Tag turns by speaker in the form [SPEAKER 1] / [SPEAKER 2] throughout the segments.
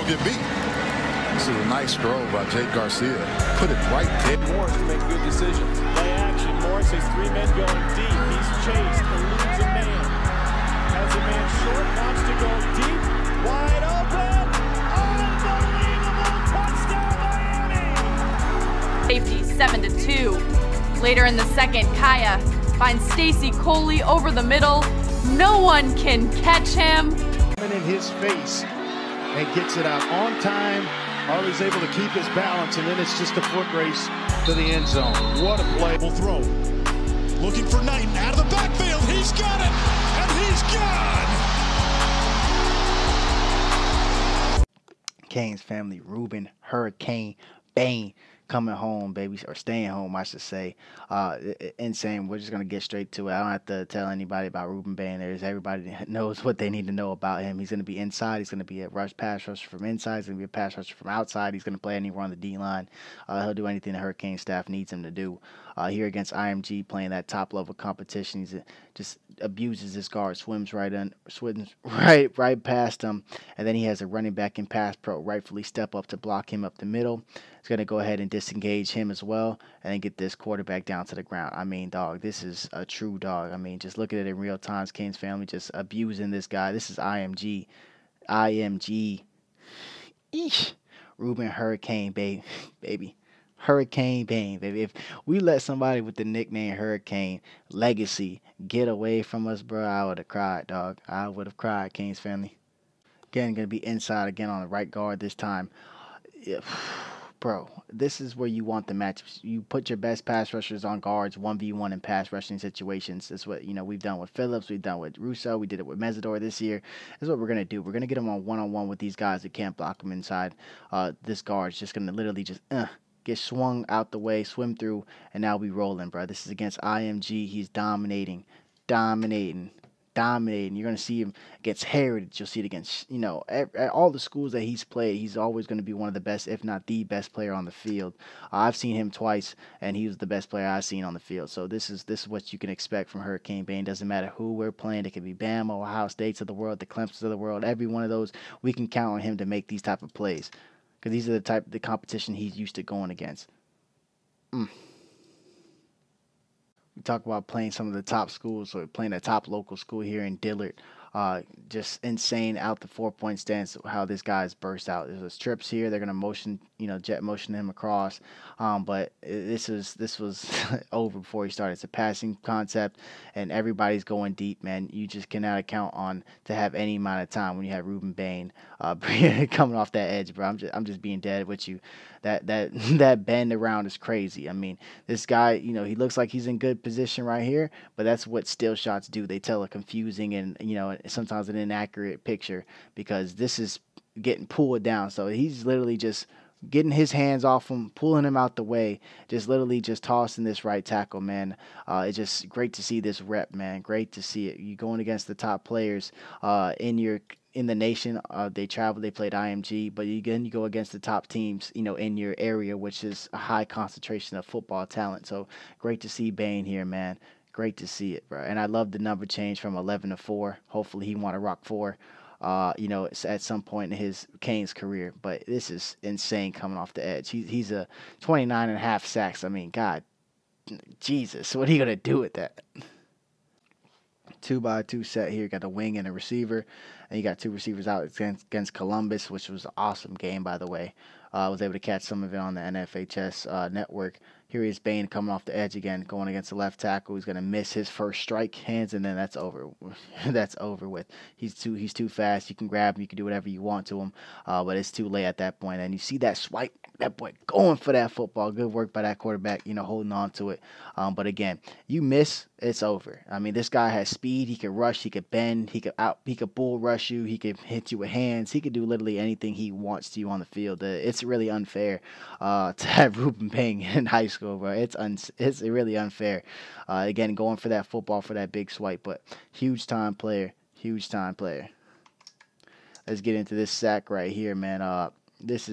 [SPEAKER 1] get beat. This is a nice throw by Jake Garcia. Put it right there.
[SPEAKER 2] Morris to make good decisions. Play action. Morris has 3 men going deep. He's chased, eludes a man. Has a man short, wants to go deep. Wide open. Unbelievable touchdown,
[SPEAKER 3] Safety, 7-2. Later in the second, Kaya finds Stacy Coley over the middle. No one can catch him.
[SPEAKER 4] In his face and gets it out on time. Harley's able to keep his balance, and then it's just a foot race to the end zone. What a play.
[SPEAKER 5] Will throw. Looking for Knighton out of the backfield. He's got it, and he's gone.
[SPEAKER 6] Canes family, Rueben, Hurricane, Bain coming home, baby, or staying home, I should say. Insane. We're just going to get straight to it. I don't have to tell anybody about Rueben Bain. Everybody knows what they need to know about him. He's going to be inside. He's going to be a pass rusher from inside. He's going to be a pass rusher from outside. He's going to play anywhere on the D-line. He'll do anything the Hurricane staff needs him to do. Here against IMG, playing that top-level competition, he's just abuses his guard, swims right past him, and then he has a running back in pass pro rightfully step up to block him up the middle. He's going to go ahead and disengage him as well, and then get this quarterback down to the ground. I mean, dog, this is a true dog. I mean, just look at it in real time. Canes family just abusing this guy. This is IMG. Eesh. Rueben Hurricane, baby. Hurricane Bain, baby. If we let somebody with the nickname Hurricane Legacy get away from us, bro, I would have cried, dog. I would have cried, Canes family. Again, going to be inside again on the right guard this time. Yeah. Bro, this is where you want the matchups. You put your best pass rushers on guards 1v1 in pass rushing situations. That's what, we've done with Phillips. We've done with Russo. We did it with Mesidor this year. This is what we're going to do. We're going to get them on one-on-one with these guys that can't block them inside. This guard's just going to literally just get swung out the way, swim through, and now we rolling, bro. This is against IMG. He's dominating. You're going to see him against Heritage. You'll see it against, all the schools that he's played. He's always going to be one of the best, if not the best player on the field. I've seen him twice, and he was the best player I've seen on the field. So this is what you can expect from Hurricane Bain. Doesn't matter who we're playing. It could be Bama, Ohio States of the world, the Clemsons of the world. Every one of those, we can count on him to make these type of plays. Because these are the competition he's used to going against. We talk about playing some of the top schools, or playing a top local school here in Dillard. Just insane out the 4-point stance how this guy's burst out. There's trips here. They're gonna motion, jet motion him across. But this was over before he started. It's a passing concept, and everybody's going deep, man. You just cannot count on to have any amount of time when you have Rueben Bain coming off that edge, bro. I'm just being dead with you. That bend around is crazy. I mean, this guy, he looks like he's in good position right here, but that's what still shots do. They tell a confusing and sometimes an inaccurate picture, because this is getting pulled down. So he's literally just getting his hands off him, pulling him out the way, just literally just tossing this right tackle, man. It's just great to see this rep, man. Great to see it. You're going against the top players in the nation. They travel, they played IMG, but you go against the top teams, in your area, which is a high concentration of football talent. So great to see Bain here, man. Great to see it, bro. And I love the number change from 11 to 4. Hopefully he want to rock 4, at some point in his Canes career. But this is insane coming off the edge. He's a 29.5 sacks. I mean, God, Jesus, what are you going to do with that? 2-by-2 set here. Got a wing and a receiver. And you got 2 receivers out against Columbus, which was an awesome game, by the way. I was able to catch some of it on the NFHS network. Here he is, Bain coming off the edge again, going against the left tackle. He's going to miss his first strike hands, and then that's over. That's over with. He's too fast. You can grab him. You can do whatever you want to him, but it's too late at that point. And you see that swipe, that boy going for that football. Good work by that quarterback, holding on to it. But again, you miss, it's over. I mean, this guy has speed. He can rush. He could bend. He could bull rush you. He could hit you with hands. He could do literally anything he wants to you on the field. It's really unfair to have Rueben Bain in high school, bro. It's really unfair. Again, going for that football, for that big swipe, but huge time player. Let's get into this sack right here, man. This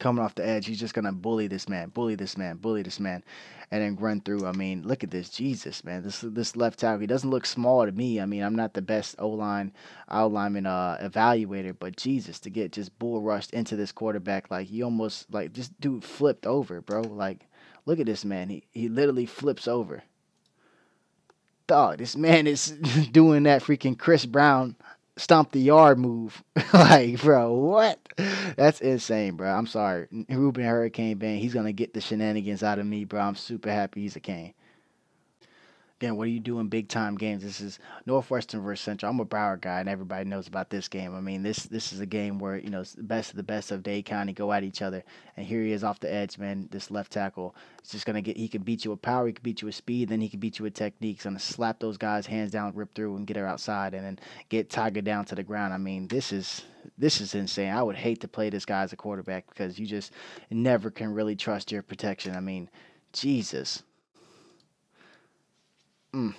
[SPEAKER 6] coming off the edge. He's just gonna bully this man, bully this man, bully this man, and then run through. I mean, look at this, Jesus, man. This left tackle, he doesn't look small to me. I mean, I'm not the best O-line lineman evaluator, but Jesus, to get just bull rushed into this quarterback, like he almost like this dude flipped over, bro. Like, look at this man. He literally flips over. Dog, this man is doing that freaking Chris Brown stomp the yard move. Like, bro, what? That's insane, bro. I'm sorry. Rueben Hurricane Bain, he's going to get the shenanigans out of me, bro. I'm super happy he's a Cane. Again, what do you do in big time games? This is Northwestern versus Central. I'm a Broward guy, and everybody knows about this game. I mean, this is a game where, you know, it's the best of the best of Dade County go at each other. And here he is off the edge, man. This left tackle is just going to get, he can beat you with power, he can beat you with speed, then he can beat you with technique. He's going to slap those guys hands down, rip through, and get her outside, and then get Tiger down to the ground. I mean, this is insane. I would hate to play this guy as a quarterback because you just never can really trust your protection. I mean, Jesus. You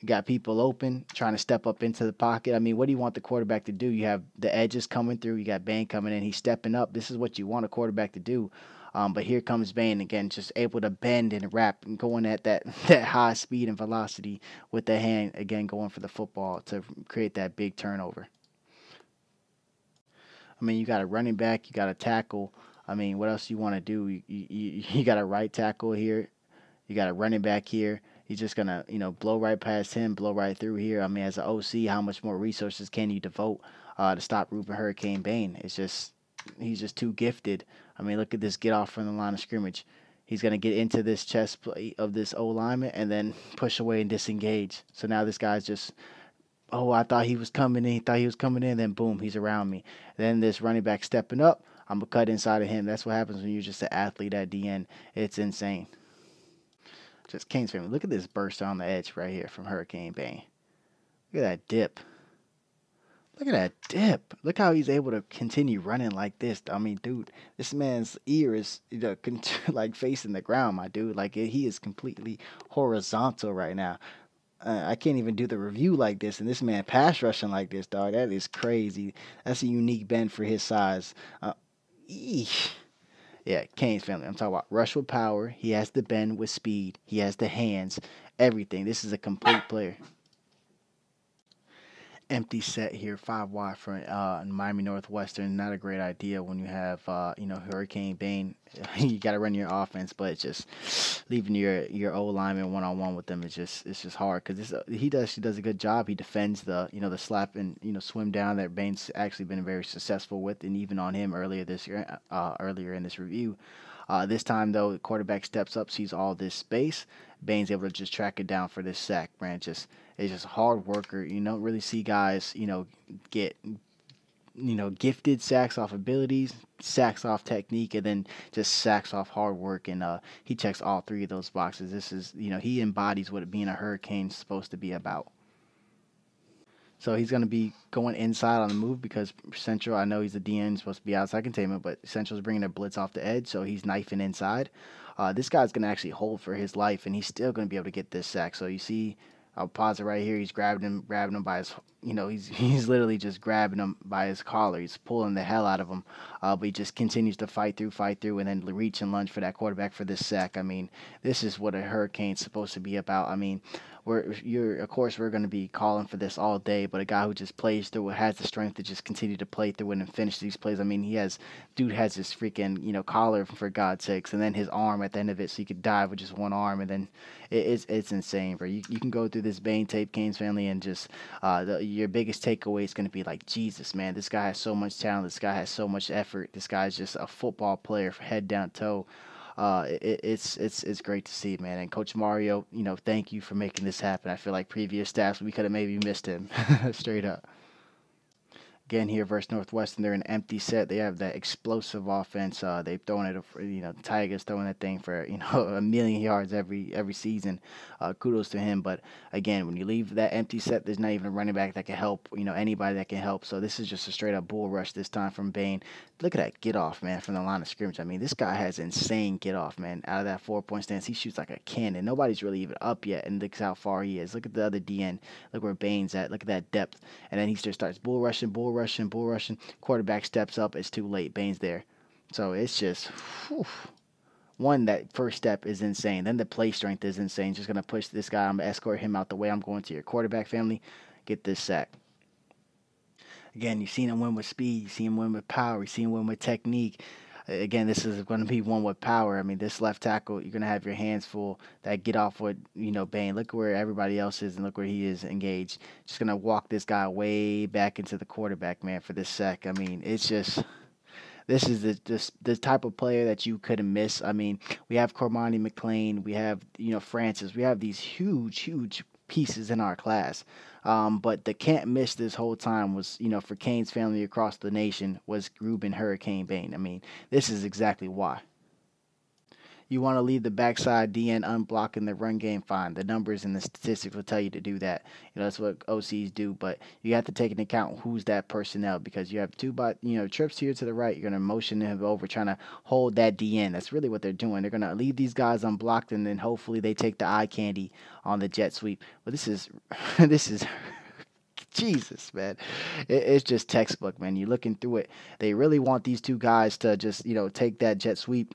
[SPEAKER 6] got people open, trying to step up into the pocket. I mean, what do you want the quarterback to do? You have the edges coming through. You got Bain coming in. He's stepping up. This is what you want a quarterback to do. But here comes Bain again, just able to bend and wrap and going at that high speed and velocity with the hand, again, going for the football to create that big turnover. I mean, you got a running back. You got a tackle. I mean, what else you want to do? You got a right tackle here. You got a running back here. He's just going to, you know, blow right past him, blow right through here. I mean, as an OC, how much more resources can you devote to stop Rueben Hurricane Bain? It's just, he's just too gifted. I mean, look at this get off from the line of scrimmage. He's going to get into this chest plate of this O-lineman and then push away and disengage. So now this guy's just, oh, I thought he was coming in. He thought he was coming in. Then, boom, he's around me. Then this running back stepping up. I'm going to cut inside of him. That's what happens when you're just an athlete at the end. It's insane. Just Canes family. Look at this burst on the edge right here from Hurricane Bain. Look at that dip. Look at that dip. Look how he's able to continue running like this. I mean, dude, this man's ear is, you know, like facing the ground, my dude. Like, he is completely horizontal right now. I can't even do the review like this, and this man pass rushing like this, dog. That is crazy. That's a unique bend for his size. Eesh. Yeah, Canes family. I'm talking about rush with power. He has the bend with speed. He has the hands, everything. This is a complete player. Empty set here, 5 wide for Miami Northwestern. Not a great idea when you have you know, Hurricane Bain. You got to run your offense, but it's just leaving your O lineman one-on-one with them. It's just hard because he does a good job. He defends the, you know, the slap and, you know, swim down that Bain's actually been very successful with, and even on him earlier this year, earlier in this review. This time though, the quarterback steps up, sees all this space. Bain's able to just track it down for this sack, man. It's just a hard worker. You don't really see guys, you know, get, you know, gifted sacks off abilities, sacks off technique, and then just sacks off hard work. And he checks all 3 of those boxes. This is, you know, he embodies what being a Hurricane is supposed to be about. So he's going to be going inside on the move because Central, I know he's a DN, supposed to be outside containment, but Central's bringing a blitz off the edge, so he's knifing inside. This guy's going to actually hold for his life, and he's still going to be able to get this sack. So you see, I'll pause it right here. He's grabbing him by his, you know, he's literally just grabbing him by his collar. He's pulling the hell out of him, but he just continues to fight through, and then reach and lunge for that quarterback for this sack. I mean, this is what a Hurricane's supposed to be about. I mean, of course, we're going to be calling for this all day, but a guy who just plays through it, has the strength to just continue to play through it and finish these plays. I mean, dude has his freaking, you know, collar, for God's sakes, and then his arm at the end of it, so he could dive with just one arm, and then it's insane, bro. You can go through this Bain tape, Canes family, and just your biggest takeaway is going to be like, Jesus, man, this guy has so much talent, this guy has so much effort, this guy's just a football player from head down toe. It's great to see, man. And Coach Mario, you know, thank you for making this happen. I feel like previous staffs, we could have maybe missed him straight up. Again, here versus Northwestern, they're an empty set. They have that explosive offense. They've thrown it, you know, Tiger's throwing that thing for, you know, 1,000,000 yards every season. Kudos to him. But again, when you leave that empty set, there's not even a running back that can help, you know, anybody that can help. So this is just a straight up bull rush this time from Bain. Look at that get off, man, from the line of scrimmage. I mean, this guy has insane get off, man. Out of that 4-point stance, he shoots like a cannon. Nobody's really even up yet, and look how far he is. Look at the other DN. Look where Bain's at. Look at that depth. And then he just starts bull rushing, rushing. Quarterback steps up. It's too late. Bain's there. So it's just, whew. One, that first step is insane. Then the play strength is insane. Just going to push this guy. I'm going to escort him out the way. I'm going to your quarterback family. Get this sack. Again, you've seen him win with speed. You've seen him win with power. You've seen him win with technique. Again, this is going to be one with power. I mean, this left tackle, you're going to have your hands full. That get off with, Bain. Look where everybody else is and look where he is engaged. Just going to walk this guy way back into the quarterback, man, for this sack. I mean, it's just... This is the type of player that you couldn't miss. I mean, we have Cormani McLean, we have Francis, we have these huge pieces in our class. But the can't miss this whole time was for Canes family across the nation was Rueben Hurricane Bain. I mean, this is exactly why. You want to leave the backside DN unblocked in the run game, fine. The numbers and the statistics will tell you to do that. That's what OCs do. But you have to take into account who's that personnel because you have trips here to the right. You're going to motion him over, trying to hold that DN. That's really what they're doing. They're going to leave these guys unblocked, and then hopefully they take the eye candy on the jet sweep. But this is Jesus, man. It's just textbook, man. You're looking through it. They really want these two guys to just, take that jet sweep.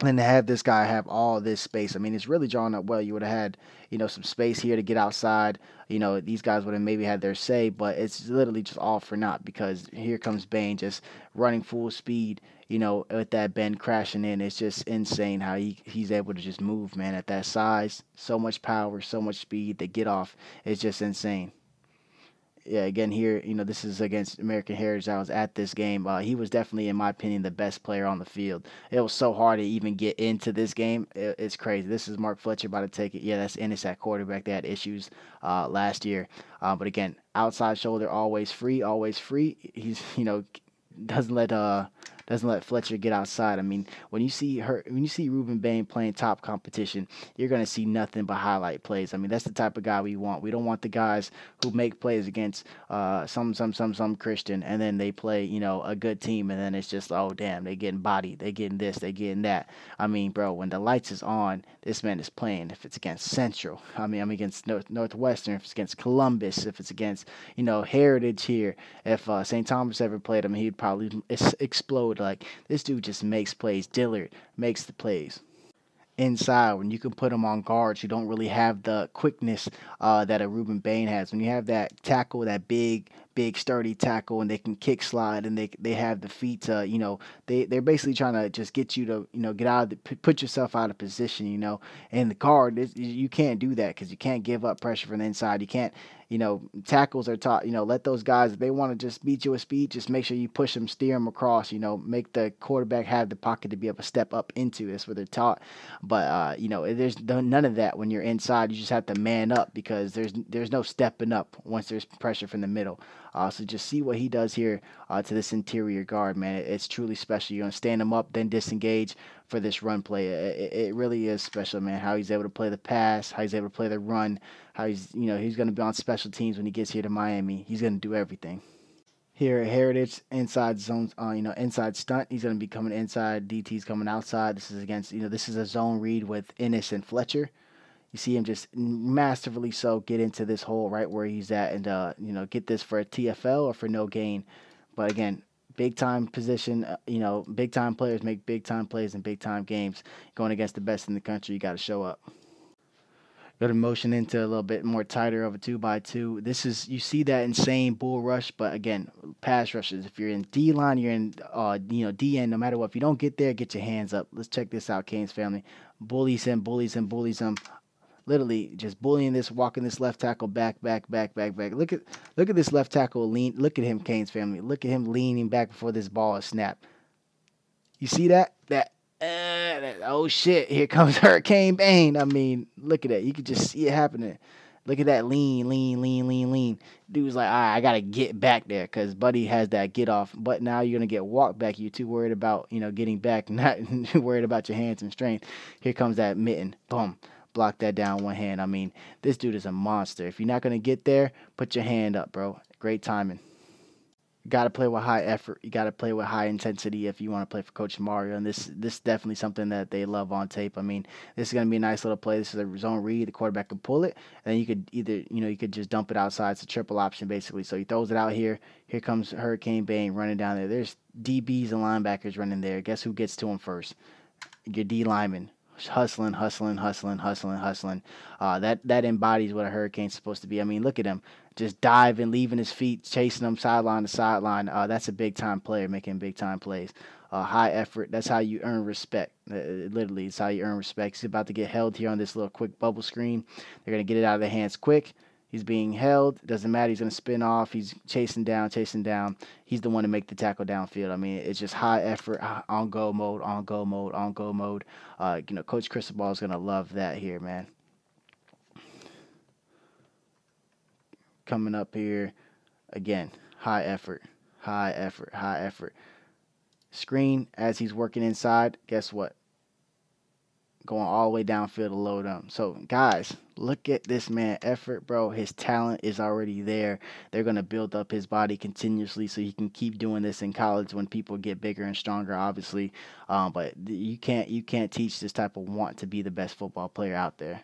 [SPEAKER 6] And to have this guy have all this space, I mean, it's really drawn up well. You would have had, some space here to get outside. These guys would have maybe had their say, but it's literally just all for naught because here comes Bain just running full speed, with that bend crashing in. It's just insane how he's able to just move, man, at that size. So much power, so much speed. The get off is just insane. Yeah, again here, this is against American Heritage. I was at this game. He was definitely, in my opinion, the best player on the field. It was so hard to even get into this game. It's crazy. This is Mark Fletcher about to take it. Yeah, that's Ennis at quarterback. They had issues last year. But again, outside shoulder, always free, always free. He's, doesn't let Fletcher get outside. I mean, when you see Rueben Bain playing top competition, you're gonna see nothing but highlight plays. I mean, that's the type of guy we want. We don't want the guys who make plays against some Christian, and then they play a good team, and then it's just, oh damn, they getting bodied, they getting this, they getting that. I mean, bro, when the lights is on, this man is playing. If it's against Central, I'm against Northwestern. If it's against Columbus, if it's against Heritage here, if St. Thomas ever played him, he'd probably explode. Like, this dude just makes plays. Dillard makes the plays. Inside, when you can put him on guards, you don't really have the quickness that a Rueben Bain has. When you have that tackle, that big sturdy tackle, and they can kick slide, and they have the feet to, they're basically trying to just get you to, get out of put yourself out of position, and the guard, you can't do that because you can't give up pressure from the inside. You can't, tackles are taught, let those guys, if they want to just beat you with speed, just make sure you push them, steer them across, make the quarterback have the pocket to be able to step up into. That's what they're taught. But, there's none of that when you're inside. You just have to man up because there's no stepping up once there's pressure from the middle. So just see what he does here to this interior guard, man. It's truly special. You're going to stand him up, then disengage for this run play. It really is special, man, how he's able to play the pass, how he's able to play the run, how he's going to be on special teams when he gets here to Miami. He's going to do everything. Here at Heritage, inside zones, inside stunt. He's going to be coming inside. DT's coming outside. This is against, this is a zone read with Ennis and Fletcher. You see him just masterfully so get into this hole right where he's at and, get this for a TFL or for no gain. But again, big time position, big time players make big time plays in big time games. Going against the best in the country, you got to show up. Go to motion into a little bit more tighter of a 2x2. This is, you see that insane bull rush, but again, pass rushes. If you're in D line, you're in, DN, no matter what. If you don't get there, get your hands up. Let's check this out, Canes family. Bullies him. Literally just bullying this, walking this left tackle back. Look at this left tackle lean. Look at him, Canes family. Look at him leaning back before this ball is snapped. You see that? Oh shit! Here comes Hurricane Bain. I mean, look at that. You can just see it happening. Look at that lean. Dude's like, all right, I gotta get back there because Buddy has that get off. But now you're gonna get walked back. You're too worried about getting back, not worried about your hands and strength. Here comes that mitten. Boom. Block that down one hand. I mean, this dude is a monster. If you're not going to get there, put your hand up, bro. Great timing. got to play with high effort. You got to play with high intensity if you want to play for Coach Mario. And this is definitely something that they love on tape. I mean, this is going to be a nice little play. This is a zone read. The quarterback can pull it, and then you could either, you could just dump it outside. It's a triple option basically. So he throws it out here. Here comes Hurricane Bain running down there. There's DBs and linebackers running there. Guess who gets to him first? Your D lineman. Hustling. That embodies what a Hurricane's supposed to be. I mean, look at him, just diving, leaving his feet, chasing them sideline to sideline. That's a big time player making big time plays. High effort. That's how you earn respect. Literally, it's how you earn respect. He's about to get held here on this little quick bubble screen. They're gonna get it out of their hands quick. He's being held. Doesn't matter. He's going to spin off. He's chasing down. He's the one to make the tackle downfield. I mean, it's just high effort, on go mode. Coach Cristobal is going to love that here, man. Coming up here, again, high effort. Screen as he's working inside. Guess what? Going all the way downfield to load him. So, guys, look at this man effort, bro. His talent is already there. They're going to build up his body continuously so he can keep doing this in college when people get bigger and stronger, obviously. But you can't teach this type of want to be the best football player out there.